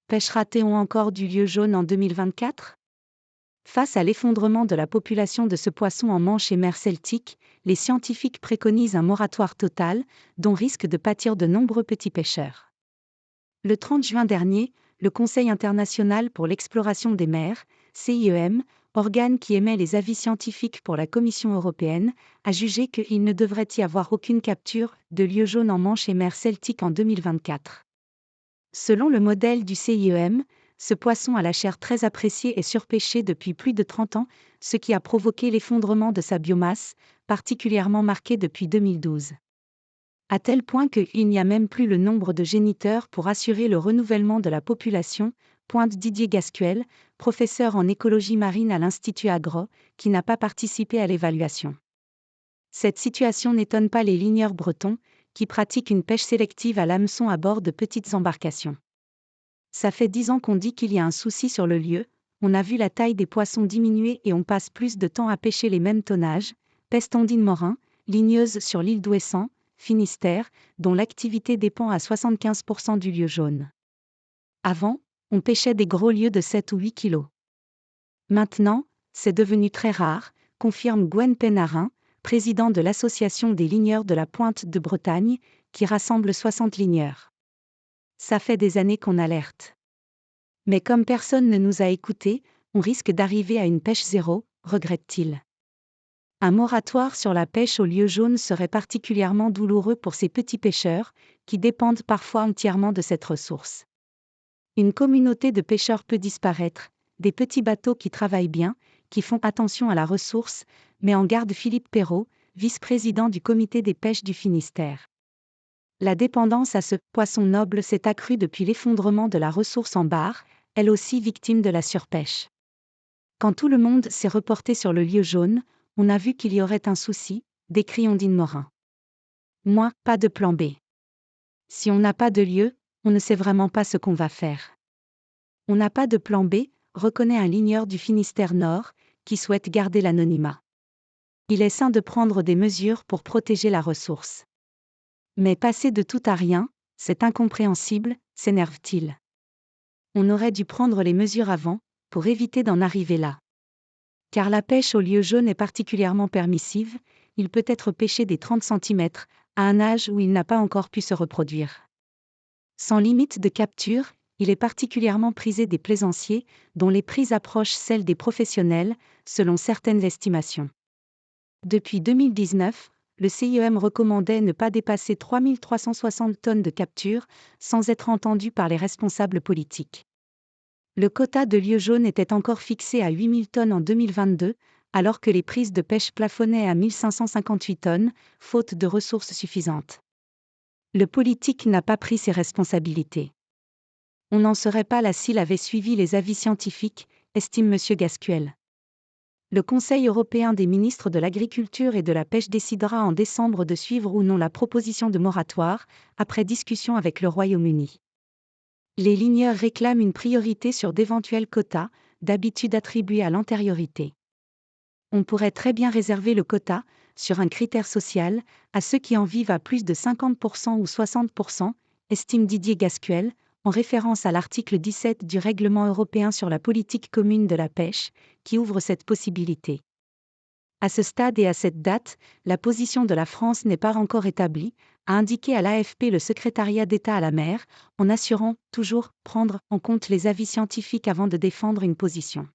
pêche ratée ou encore du lieu jaune en 2024 ? Face à l'effondrement de la population de ce poisson en Manche et mer Celtique, les scientifiques préconisent un moratoire total, dont risquent de pâtir de nombreux petits pêcheurs. Le 30 juin dernier, le Conseil international pour l'exploration des mers, CIEM, organe qui émet les avis scientifiques pour la Commission européenne, a jugé qu'il ne devrait y avoir aucune capture de lieu jaune en Manche et mer Celtique en 2024. Selon le modèle du CIEM, ce poisson à la chair très appréciée est surpêché depuis plus de 30 ans, ce qui a provoqué l'effondrement de sa biomasse, particulièrement marqué depuis 2012. À tel point qu'il n'y a même plus le nombre de géniteurs pour assurer le renouvellement de la population, pointe Didier Gascuel, professeur en écologie marine à l'Institut Agro, qui n'a pas participé à l'évaluation. Cette situation n'étonne pas les ligneurs bretons, qui pratiquent une pêche sélective à l'hameçon à bord de petites embarcations. Ça fait 10 ans qu'on dit qu'il y a un souci sur le lieu, on a vu la taille des poissons diminuer et on passe plus de temps à pêcher les mêmes tonnages, Pestondine Morin, ligneuse sur l'île d'Ouessant, Finistère, dont l'activité dépend à 75% du lieu jaune. Avant, on pêchait des gros lieux de 7 ou 8 kilos. Maintenant, c'est devenu très rare, confirme Gwen Pénarin, président de l'association des ligneurs de la Pointe de Bretagne, qui rassemble 60 ligneurs. Ça fait des années qu'on alerte. Mais comme personne ne nous a écoutés, on risque d'arriver à une pêche zéro, regrette-t-il. Un moratoire sur la pêche au lieu jaune serait particulièrement douloureux pour ces petits pêcheurs, qui dépendent parfois entièrement de cette ressource. Une communauté de pêcheurs peut disparaître, des petits bateaux qui travaillent bien, qui font attention à la ressource, met en garde Philippe Perrault, vice-président du comité des pêches du Finistère. La dépendance à ce poisson noble s'est accrue depuis l'effondrement de la ressource en bar, elle aussi victime de la surpêche. Quand tout le monde s'est reporté sur le lieu jaune, on a vu qu'il y aurait un souci, décrit Ondine Morin. Moi, pas de plan B. Si on n'a pas de lieu, on ne sait vraiment pas ce qu'on va faire. On n'a pas de plan B, reconnaît un ligneur du Finistère Nord, qui souhaite garder l'anonymat. Il est sain de prendre des mesures pour protéger la ressource. Mais passer de tout à rien, c'est incompréhensible, s'énerve-t-il. On aurait dû prendre les mesures avant, pour éviter d'en arriver là. Car la pêche au lieu jaune est particulièrement permissive, il peut être pêché des 30 cm, à un âge où il n'a pas encore pu se reproduire. Sans limite de capture, il est particulièrement prisé des plaisanciers, dont les prises approchent celles des professionnels, selon certaines estimations. Depuis 2019, le CIEM recommandait ne pas dépasser 3360 tonnes de capture, sans être entendu par les responsables politiques. Le quota de lieu jaune était encore fixé à 8000 tonnes en 2022, alors que les prises de pêche plafonnaient à 1558 tonnes, faute de ressources suffisantes. Le politique n'a pas pris ses responsabilités. On n'en serait pas là s'il avait suivi les avis scientifiques, estime M. Gascuel. Le Conseil européen des ministres de l'Agriculture et de la Pêche décidera en décembre de suivre ou non la proposition de moratoire, après discussion avec le Royaume-Uni. Les ligneurs réclament une priorité sur d'éventuels quotas, d'habitude attribués à l'antériorité. On pourrait très bien réserver le quota, sur un critère social, à ceux qui en vivent à plus de 50% ou 60%, estime Didier Gascuel, en référence à l'article 17 du Règlement européen sur la politique commune de la pêche, qui ouvre cette possibilité. À ce stade et à cette date, la position de la France n'est pas encore établie, a indiqué à l'AFP le secrétariat d'État à la mer, en assurant, toujours, prendre en compte les avis scientifiques avant de défendre une position.